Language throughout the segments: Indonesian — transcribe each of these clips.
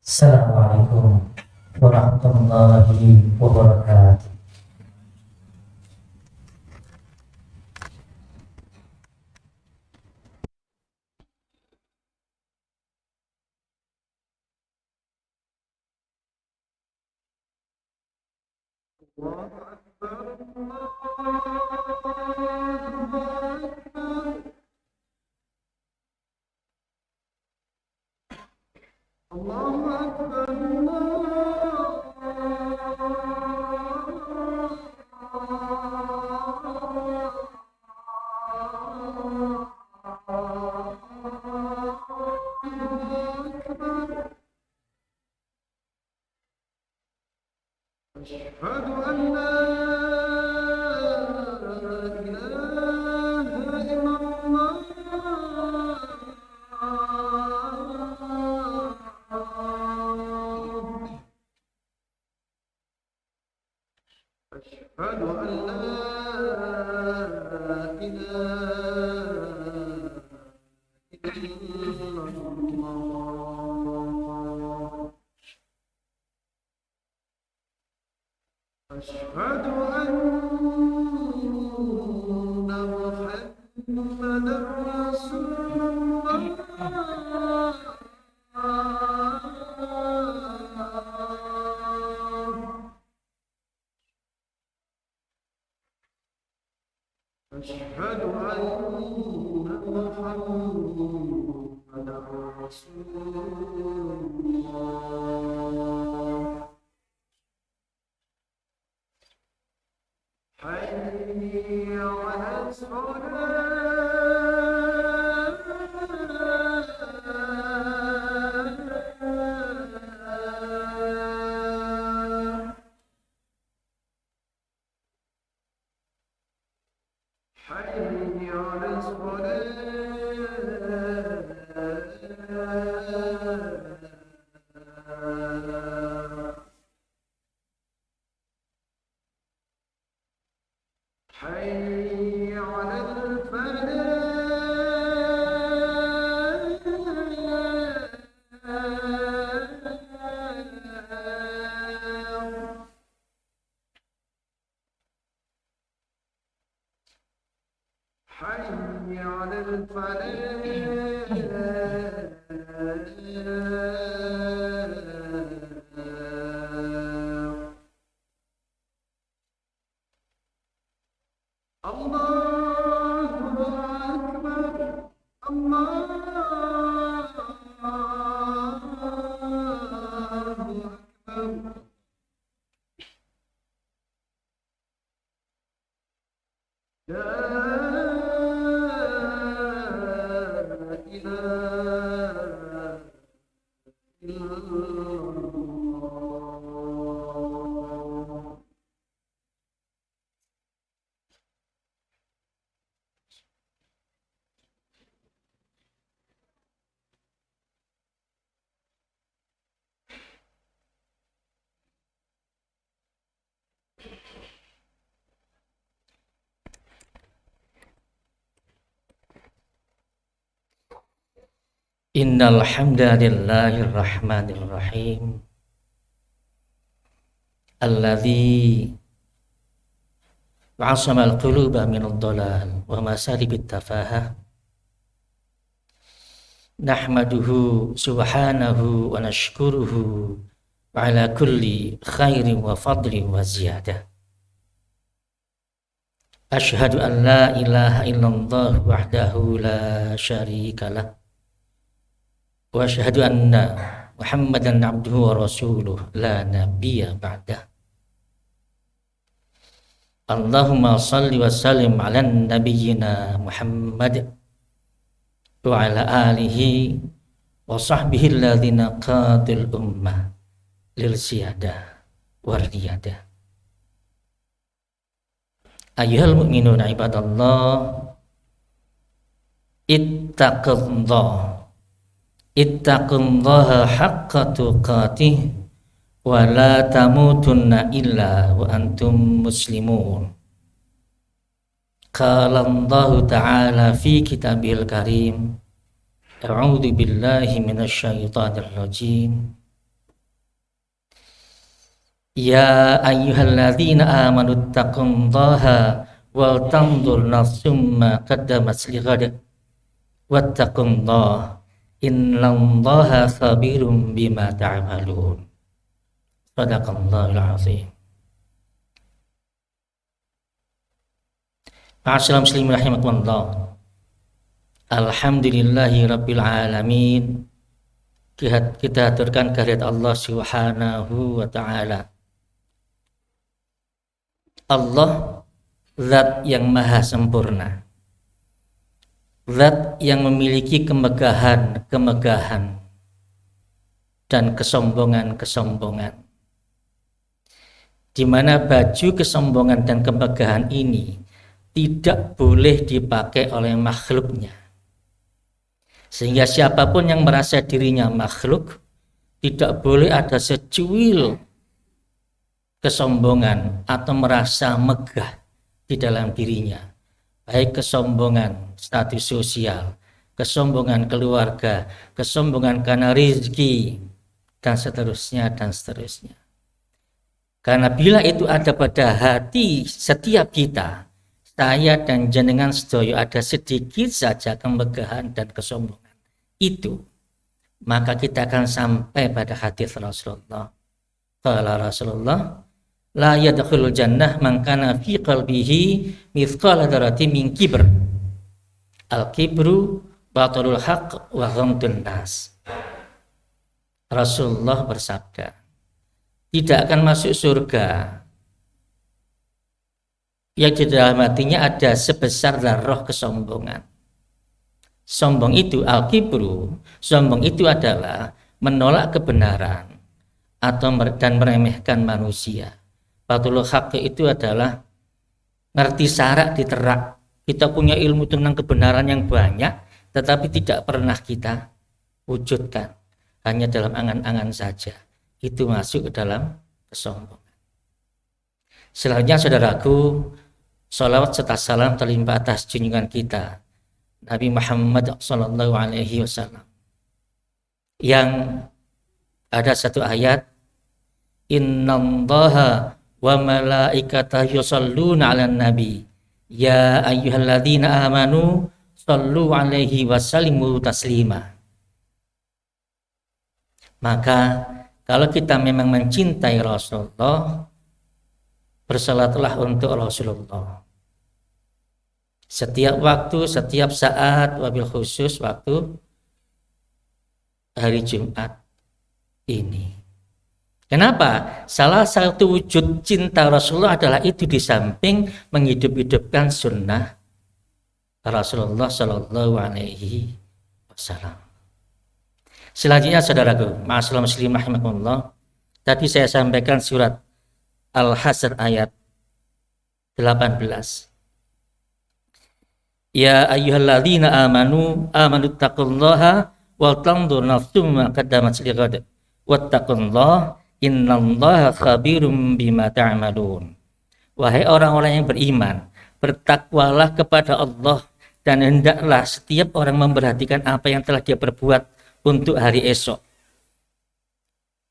Assalamualaikum warahmatullahi wabarakatuh. أشهد أن لا إله إلا الله أشهد أن لا إله إلا الله أشهد أن محمدا رسول الله أشهد أن محمدا رسول الله حي على الصلاة حي على الصلاة حي على الفلاح حي على الفلاح الله أكبر الله أكبر لا إله إلا الله Innal hamdalillahir rahmanir rahim alladzi asama al-quluba min ad-dhalal wa masalibit tafahah nahmaduhu subhanahu wa nashkuruhu wa ala kulli khairin wa fadlin wa ziyadah. Ashhadu an la ilaha illallah wahdahu la syarika lah wa asyhadu anna Muhammadan abduhu wa rasuluh la nabiyya ba'dah. Allahumma salli wa sallim ala nabiyyina Muhammad wa ala alihi wa sahbihi alladhina qadil ummah lil siyadah war riyadah. Ayyuhal mu'minuna ibadallah, ittaqullaha haqqa tuqatih wa la tamutunna illa wa antum muslimun. Qala Allah ta'ala fi kitabil karim, a'udzu billahi minasyaitonir rajim. Ya ayyuhalladzina amanu taqullaha wal tanzur nafsum ma qaddamat lighad wattaqullaha innallaha khabirum bima ta'malun. Shadaqallahul azim. Ma'asyiral muslimin rahimakumullah. Alhamdulillahi rabbil alamin. Kita aturkan kehadirat Allah Subhanahu wa taala. Allah zat yang maha sempurna, zat yang memiliki kemegahan dan kesombongan, di mana baju kesombongan dan kemegahan ini tidak boleh dipakai oleh makhluknya, sehingga siapapun yang merasa dirinya makhluk tidak boleh ada secuil kesombongan atau merasa megah di dalam dirinya, baik kesombongan status sosial, kesombongan keluarga, kesombongan karena rezeki, dan seterusnya. Karena bila itu ada pada hati setiap kita, saya dan jenengan sedoyo, ada sedikit saja kemegahan dan kesombongan itu, maka kita akan sampai pada hadis Rasulullah. Qala Rasulullah, la yadkhulul jannah man kana fi qalbihi mithqala dzarratin min kibr. Al-kibru batarul haqq wa ghamtun nas. Rasulullah bersabda, tidak akan masuk surga yang di dalam hatinya ada sebesar zarrah kesombongan. Sombong itu al-kibru, sombong itu adalah menolak kebenaran atau dan meremehkan manusia. Batul haq itu adalah ngerti sarak diterak. Kita punya ilmu tentang kebenaran yang banyak, tetapi tidak pernah kita wujudkan, hanya dalam angan-angan saja. Itu masuk ke dalam kesombongan. Selanjutnya saudaraku, salawat serta salam terlimpah atas junjungan kita Nabi Muhammad SAW, yang ada satu ayat, innallaha wa malaikatahu yusholluna 'alan nabi ya ayyuhalladzina amanu shallu 'alaihi wa sallimu taslima. Maka kalau kita memang mencintai Rasulullah, bersalatlah untuk Rasulullah setiap waktu, setiap saat, wabil khusus waktu hari Jumat ini. Kenapa? Salah satu wujud cinta Rasulullah adalah itu, di samping menghidup-hidupkan sunnah Rasulullah Shallallahu Alaihi Wasallam. Selanjutnya saudaraku, ma'asyiral muslimin rahimakumullah, tadi saya sampaikan surat Al-Hasr ayat 18. Ya ayyuhalladzina amanu taqullaha wal tanzur nafsum ma qaddamat lighad wattaqullaha innallaha khabirum bima ta'malun. Wahai orang-orang yang beriman, bertakwalah kepada Allah, dan hendaklah setiap orang memperhatikan apa yang telah dia perbuat untuk hari esok,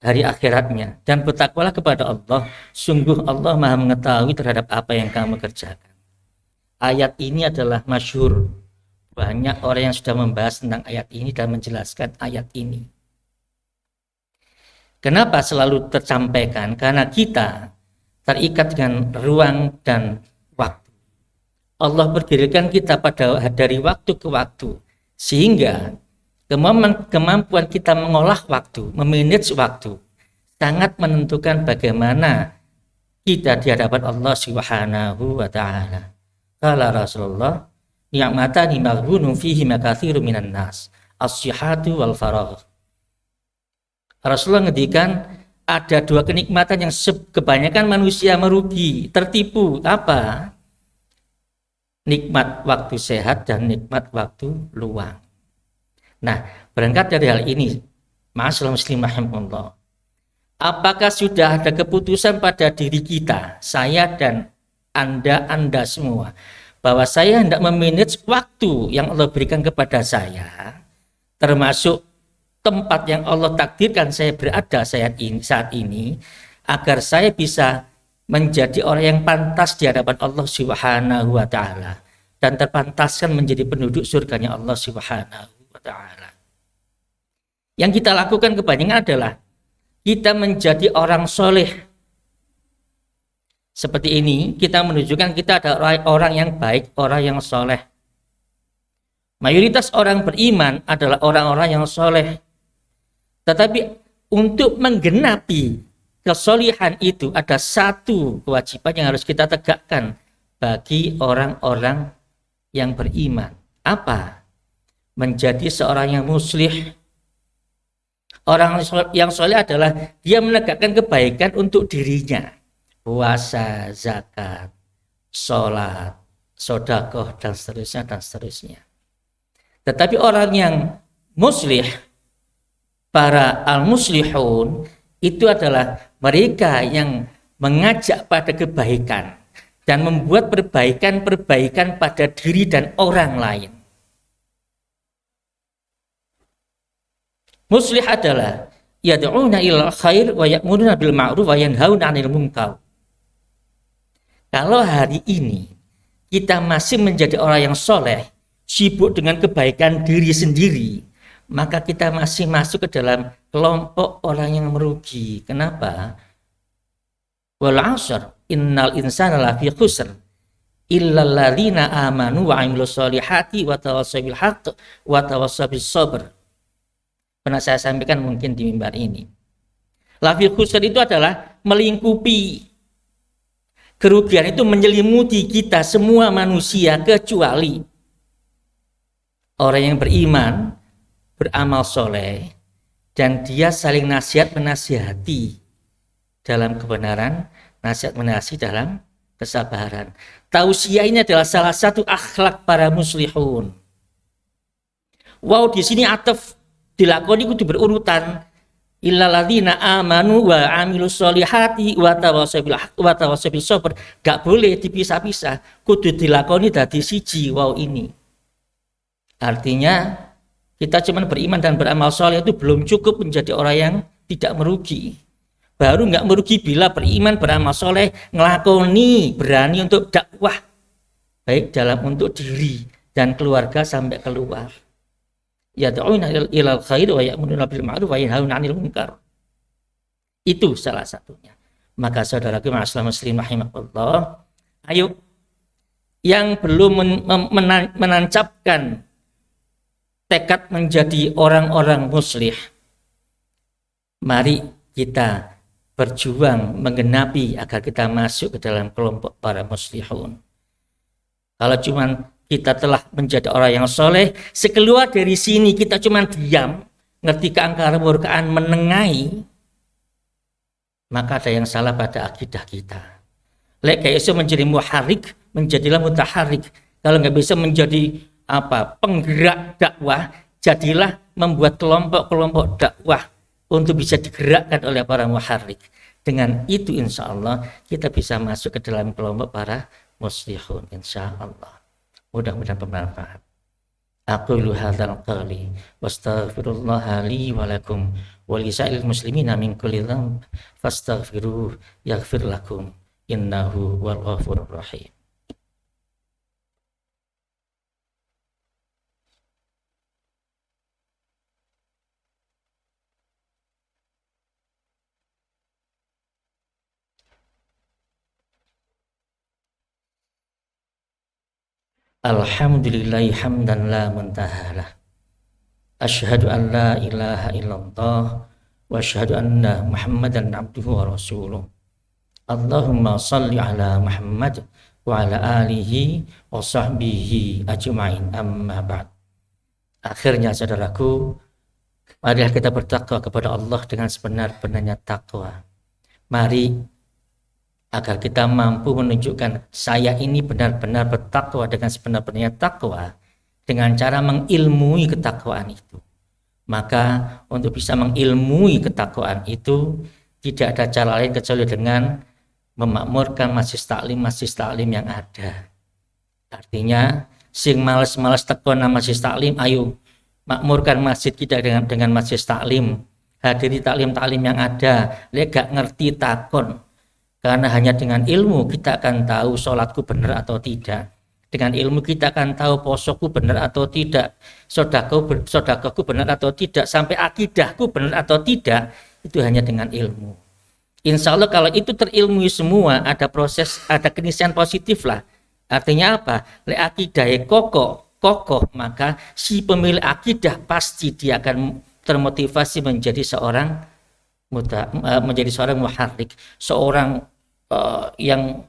hari akhiratnya, dan bertakwalah kepada Allah, sungguh Allah Maha mengetahui terhadap apa yang kamu kerjakan. Ayat ini adalah masyhur, banyak orang yang sudah membahas tentang ayat ini dan menjelaskan ayat ini. Kenapa selalu tersampaikan? Karena kita terikat dengan ruang dan waktu. Allah berdirikan kita dari waktu ke waktu, sehingga kemampuan kita mengolah waktu, memanage waktu, sangat menentukan bagaimana kita di hadapan Allah Subhanahu wa taala. Qala Rasulullah, ni'matani maghbunun fihi makatsirun minan nas, as-sihhatu wal faragh. Rasulullah ngedikan ada dua kenikmatan yang kebanyakan manusia merugi, tertipu. Apa? Nikmat waktu sehat dan nikmat waktu luang. Nah, berangkat dari hal ini, ma'asyiral muslimin rahimakumullah, apakah sudah ada keputusan pada diri kita, saya dan Anda semua, bahwa saya hendak memanage waktu yang Allah berikan kepada saya, termasuk tempat yang Allah takdirkan saya berada saat ini, agar saya bisa menjadi orang yang pantas di hadapan Allah Subhanahu wa taala dan terpantaskan menjadi penduduk surganya Allah Subhanahu wa taala. Yang kita lakukan kebanyakan adalah kita menjadi orang soleh. Seperti ini, kita menunjukkan kita adalah orang yang baik, orang yang soleh. Mayoritas orang beriman adalah orang-orang yang soleh. Tetapi untuk menggenapi kesolihan itu ada satu kewajiban yang harus kita tegakkan bagi orang-orang yang beriman. Apa? Menjadi seorang yang muslih. Orang yang soleh adalah dia menegakkan kebaikan untuk dirinya. Puasa, zakat, sholat, sedekah, dan seterusnya, dan seterusnya. Tetapi orang yang muslih, para al-muslihun, itu adalah mereka yang mengajak pada kebaikan dan membuat perbaikan-perbaikan pada diri dan orang lain. Muslih adalah yad'una ilal khair wa ya'muruna bil ma'ruf wa yanhauna 'anil munkar. Kalau hari ini kita masih menjadi orang yang soleh, sibuk dengan kebaikan diri sendiri, maka kita masih masuk ke dalam kelompok orang yang merugi. Kenapa? Wal 'ashr innal insana lafi khusr illal ladzina amanu wa 'amilus solihati wa tawassaw bil haqq wa tawassaw bis sabr. Pernah saya sampaikan mungkin di mimbar ini. Lafi khusr itu adalah melingkupi. Kerugian itu menyelimuti kita semua manusia kecuali orang yang beriman, beramal soleh, dan dia saling nasihat menasihati dalam kebenaran, nasihat menasihati dalam kesabaran. Tausiah ini adalah salah satu akhlak para muslihun. Wow, di sini ataf dilakoni kudu berurutan. Illalladzina amanu wa amilus solihati wa tawassaw bil haqq wa tawassaw bis sabr. Gak boleh dipisah-pisah, kudu dilakoni dadi siji. Wow, ini artinya kita cuma beriman dan beramal soleh itu belum cukup menjadi orang yang tidak merugi. Baru nggak merugi bila beriman, beramal soleh, ngelakoni, berani untuk dakwah, baik dalam untuk diri dan keluarga sampai keluar. Yad'una ilal khair wa ya'muruna bil ma'ruf wa yanhauna 'anil munkar. Itu salah satunya. Maka saudaraku ma'asyiral muslimin rahimakumullah, ayo yang belum menancapkan tekad menjadi orang-orang muslih, mari kita berjuang menggenapi agar kita masuk ke dalam kelompok para muslihun. Kalau cuman kita telah menjadi orang yang soleh, sekeluar dari sini kita cuma diam, ngerti keangkara murkaan, menengahi, maka ada yang salah pada akidah kita. Lek kayak itu menjadi muharrik, menjadilah mutaharrik. Kalau nggak bisa menjadi penggerak dakwah, jadilah membuat kelompok-kelompok dakwah untuk bisa digerakkan oleh para muharrik. Dengan itu insya Allah kita bisa masuk ke dalam kelompok para muslihun insya Allah. Mudah-mudahan bermanfaat. Aqulu hadzal qawli wastaghfirullaha li wa lakum wa lisa'il muslimina min kulli dhanb fastaghfiruhu yaghfir lakum innahu wal ghafurur rahim. Alhamdulillahi hamdan la muntahalah. Asyhadu an la ilaha illallah wa asyhadu anna Muhammadan abduhu wa rasuluh. Allahumma salli ala Muhammad wa ala alihi wa sahbihi ajma'in, amma ba'd. Akhirnya saudaraku, marilah kita bertakwa kepada Allah dengan sebenar-benarnya takwa. Mari agar kita mampu menunjukkan saya ini benar-benar bertakwa dengan sebenar-benarnya takwa dengan cara mengilmui ketakwaan itu. Maka untuk bisa mengilmui ketakwaan itu tidak ada cara lain kecuali dengan memakmurkan majelis taklim yang ada. Artinya sing males-males teko nang majelis taklim, ayo makmurkan masjid kita dengan majelis taklim. hadiri taklim-taklim yang ada, lek gak ngerti takon. Karena hanya dengan ilmu kita akan tahu sholatku benar atau tidak. Dengan ilmu kita akan tahu posoku benar atau tidak, sedekahku benar atau tidak, sampai akidahku benar atau tidak. Itu hanya dengan ilmu. Insya Allah kalau itu terilmui semua, ada proses, ada keniscayaan positif lah. Artinya apa? Lek akidahnya kokoh, maka si pemilik akidah pasti dia akan termotivasi menjadi seorang muharrik, seorang yang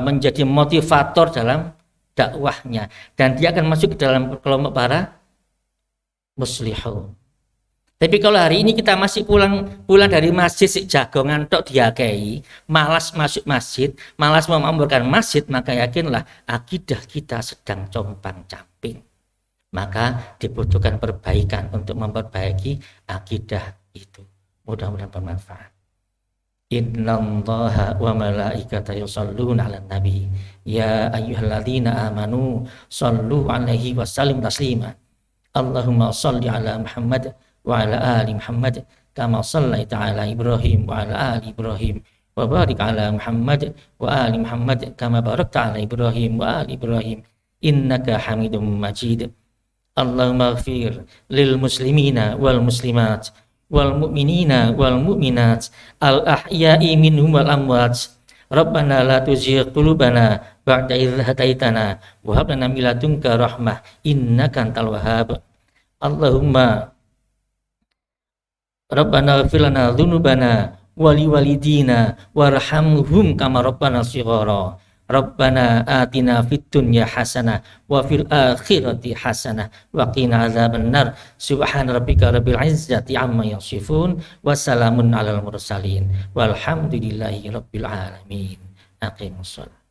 menjadi motivator dalam dakwahnya, dan dia akan masuk ke dalam kelompok para muslihun. Tapi kalau hari ini kita masih pulang dari masjid jagongan tok diakei, malas masuk masjid, malas memamurkan masjid, maka yakinlah akidah kita sedang compang-camping. Maka dibutuhkan perbaikan untuk memperbaiki akidah itu. Mudah-mudahan bermanfaat. Innallaha wa malaikatahu yusholluna 'alan nabi ya ayyuhalladzina amanu shallu 'alaihi wa sallimu taslima. Allahumma shalli 'ala Muhammad wa 'ala ali Muhammad kama shallaita 'ala Ibrahim wa 'ala ali Ibrahim wa barik 'ala Muhammad wa ali Muhammad kama barakta 'ala Ibrahim wa ali Ibrahim innaka Hamidum Majid. Allahumma ighfir lil muslimina wal muslimat wal mu'minina wal mu'minat al ahya'i minhum wal amwat. Rabbana la tuzigh qulubana ba'da idh hadaitana wa hab lana min ladunka rahmah innaka antal wahhab. Allahumma Rabbana ighfir lana dzunubana wa liwalidina warhamhum kama rabbana shighara. Rabbana atina fid dunya hasanah wa fil akhirati hasanah wa qina adzabannar. Subhana rabbika rabbil izzati amma yasifun wa salamun alal mursalin walhamdulillahi rabbil alamin. Aqimus shalah.